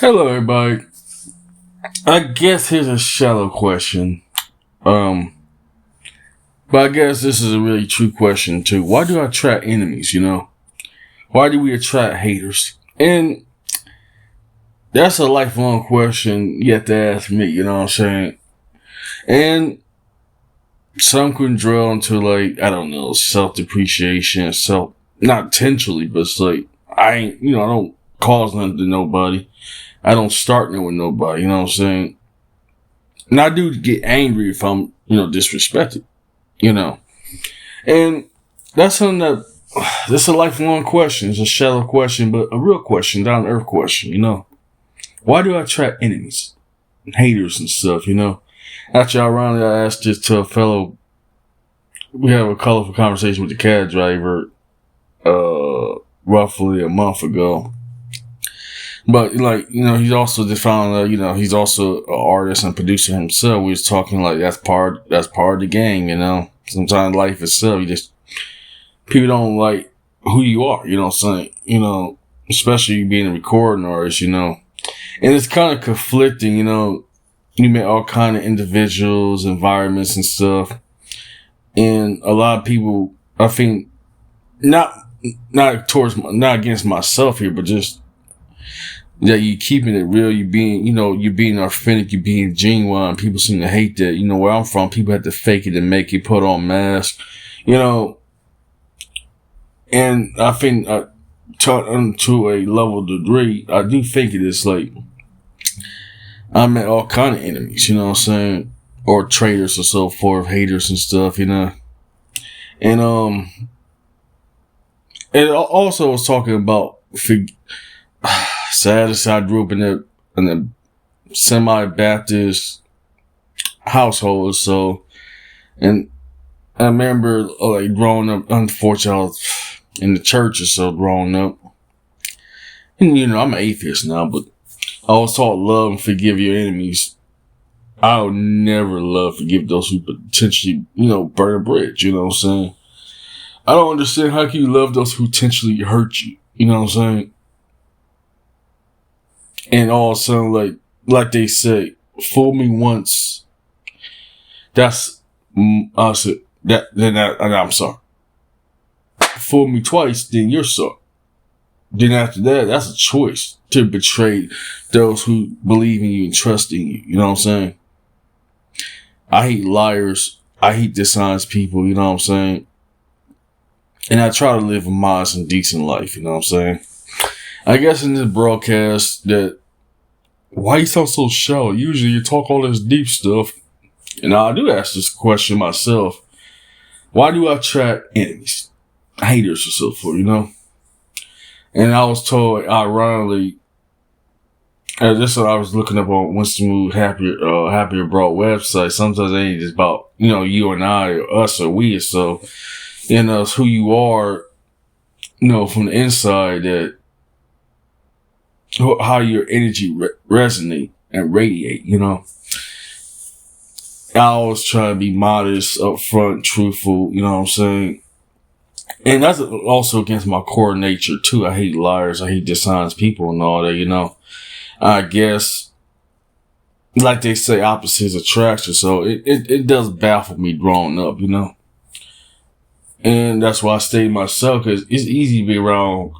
Hello, everybody. I guess here's a shallow question. Um, but I guess this is a really true question too. Why do I attract enemies? Why do we attract haters? And that's a lifelong question you have to ask me. You know what I'm saying? And some can drill into I don't know, self depreciation, not intentionally, but it's like I don't cause nothing to nobody. I don't start nothing with nobody. You know what I'm saying? And I do get angry if I'm, disrespected, you know. And that's something that's a lifelong question. It's a shallow question, but a real question, down to earth question. Why do I attract enemies, haters and stuff, Actually, ironically, I asked this to a fellow, we had a colorful conversation with the cab driver, roughly a month ago. But he's also just found out, he's also an artist and producer himself. We was talking that's part of the game, Sometimes life itself, people don't like who you are, you know what I'm saying? Especially you being a recording artist, And it's kind of conflicting, You meet all kind of individuals, environments and stuff. And a lot of people, I think, not against myself here, but just you keeping it real, you being authentic, you being genuine. People seem to hate that. Where I'm from, people have to fake it and make it, put on masks, And I think to a level degree, I do think it is I met all kind of enemies, you know what I'm saying, or traitors or so forth, haters and stuff, And it also was talking about. Sad as I grew up in a semi-Baptist household, so, and I remember growing up. Unfortunately, I was in the church or so growing up, and I'm an atheist now, but I was taught love and forgive your enemies. I'll never love forgive those who potentially burn a bridge. You know what I'm saying? I don't understand how can you love those who potentially hurt you. You know what I'm saying? And all of a sudden, like they say, fool me once. That's I said that. I'm sorry. Fool me twice, then you're sorry. Then after that, that's a choice to betray those who believe in you and trust in you. You know what I'm saying? I hate liars. I hate dishonest people. You know what I'm saying? And I try to live a modest and decent life. You know what I'm saying? I guess in this broadcast why you sound so shallow? Usually you talk all this deep stuff. And I do ask this question myself. Why do I attract enemies? Haters or so forth, And I was told, ironically, this is what I was looking up on Winston Mood Happier Abroad website. Sometimes it ain't just about, you and I or us or we or so. It's who you are, from the inside how your energy resonate and radiate, I always try to be modest, upfront, truthful, you know what I'm saying? And that's also against my core nature too. I hate liars. I hate dishonest people and all that, I guess, like they say, opposites attract. So it does baffle me growing up, And that's why I stay myself, because it's easy to be around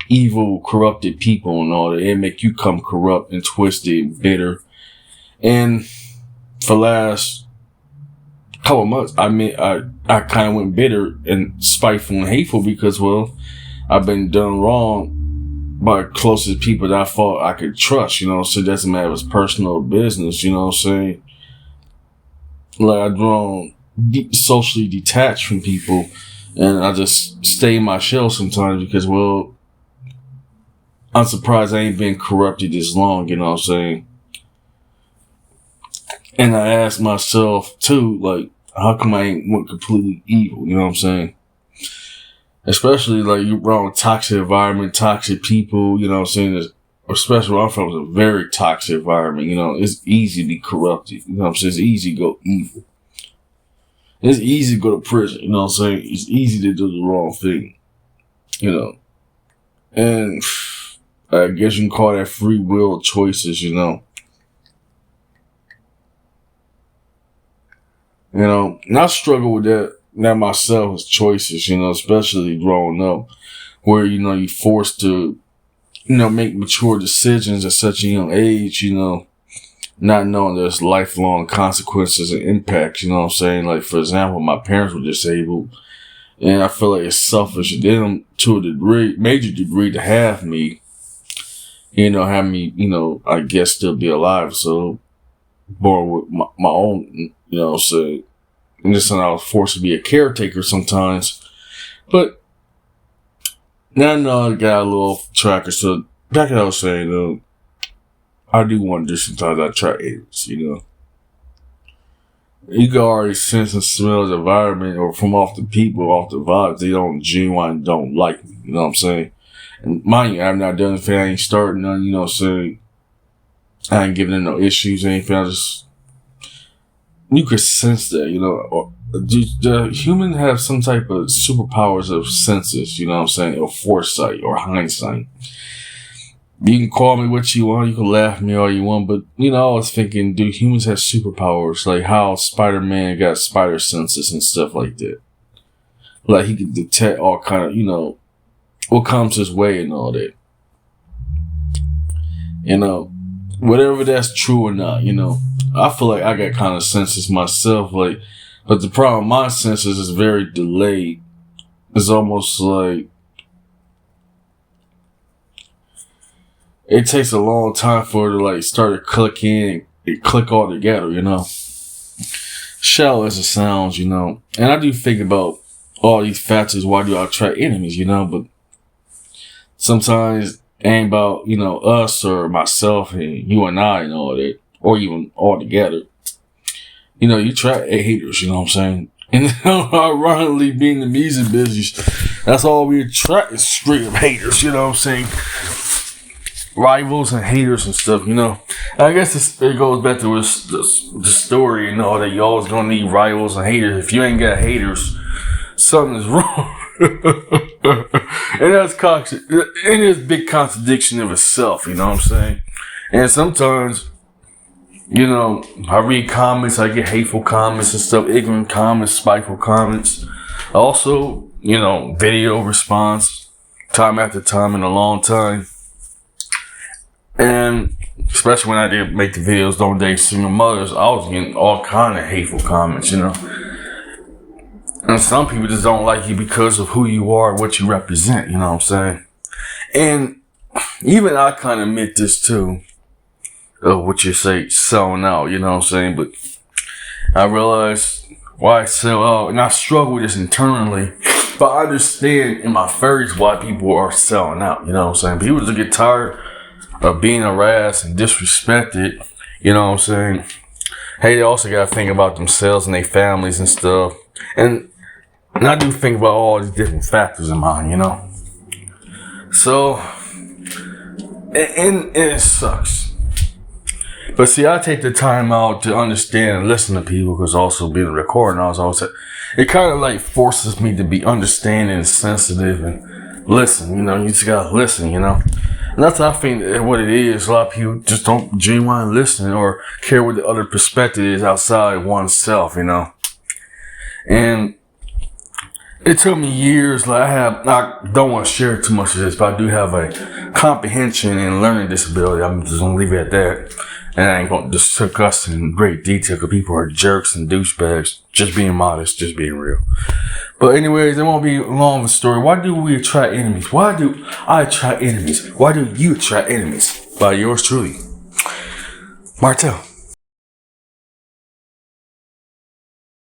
evil, corrupted people and all that. It make you come corrupt and twisted and bitter. And for last couple of months, I kind of went bitter and spiteful and hateful because, I've been done wrong by closest people that I thought I could trust, So it doesn't matter if it's personal or business, you know what I'm saying? I've grown socially detached from people, and I just stay in my shell sometimes because, I'm surprised I ain't been corrupted this long, you know what I'm saying? And I ask myself too, how come I ain't went completely evil, you know what I'm saying? Especially you're around a toxic environment, toxic people, you know what I'm saying? Especially where I'm from, it's a very toxic environment, it's easy to be corrupted, you know what I'm saying? It's easy to go evil. It's easy to go to prison, you know what I'm saying? It's easy to do the wrong thing, And I guess you can call that free will choices, you know. You know, and I struggle with that myself as choices, you know, especially growing up, where, you know, you're forced to, you know, make mature decisions at such a young age, you know, not knowing there's lifelong consequences and impacts, you know what I'm saying? Like, for example, my parents were disabled, and I feel like it's selfish of them to a degree, major degree, to have me, you know, I guess still be alive. So, born with my own, you know, so, and just I was forced to be a caretaker sometimes. But now I know I got a little off track. So, back what I was saying, I do want to do sometimes I try aliens, you know. You can already sense and smell the environment or from off the people, off the vibes. They genuinely don't like me, you know what I'm saying? And mind you, I've not done anything. I ain't starting none, you know what I'm saying? I ain't giving them no issues or anything. You could sense that, you know. Or, the human have some type of superpowers of senses, you know what I'm saying? Or foresight or hindsight. You can call me what you want, you can laugh at me all you want, but, you know, I was thinking, do humans have superpowers? Like how Spider-Man got spider senses and stuff like that. Like he could detect all kind of, you know, what comes his way and all that. You know, whatever that's true or not, you know. I feel like I got kind of senses myself, like, but the problem, my senses is very delayed. It's almost like, it takes a long time for it to like start to click in and click all together, you know. Shallow as it sounds, you know. And I do think about all these factors. Why do I attract enemies, you know? But sometimes it ain't about, you know, us or myself and you and I and all that, or even all together. You know, you attract haters, you know what I'm saying? And ironically, being the music business, that's all we attract is straight up haters, you know what I'm saying? Rivals and haters and stuff, you know. I guess it goes back to the story, you know, that you always gonna need rivals and haters. If you ain't got haters, something is wrong. And that's and it's a big contradiction of itself, you know what I'm saying? And sometimes, you know, I read comments, I get hateful comments and stuff, ignorant comments, spiteful comments. Also, you know, video response, time after time in a long time. And especially when I did make the videos, Don't Date Single Mothers, I was getting all kind of hateful comments, you know. And some people just don't like you because of who you are, what you represent, you know what I'm saying? And even I kind of admit this too, of what you say, selling out, you know what I'm saying? But I realized why I sell out, and I struggle with this internally, but I understand in my face why people are selling out, you know what I'm saying? People just get tired of being harassed and disrespected, you know what I'm saying? Hey, they also got to think about themselves and their families and stuff. And I do think about all these different factors in mind, you know? So, and it sucks. But see, I take the time out to understand and listen to people, because also being a recorder, I was always, it kind of like forces me to be understanding and sensitive and listen, you know? You just got to listen, you know? And that's I think what it is. A lot of people just don't genuinely listen or care what the other perspective is outside oneself, you know? And it took me years. Like I don't want to share too much of this, but I do have a comprehension and learning disability. I'm just going to leave it at that. And I ain't going to discuss in great detail because people are jerks and douchebags. Just being modest, just being real. But anyways, it won't be long of a story. Why do we attract enemies? Why do I attract enemies? Why do you attract enemies? By yours truly, Martell.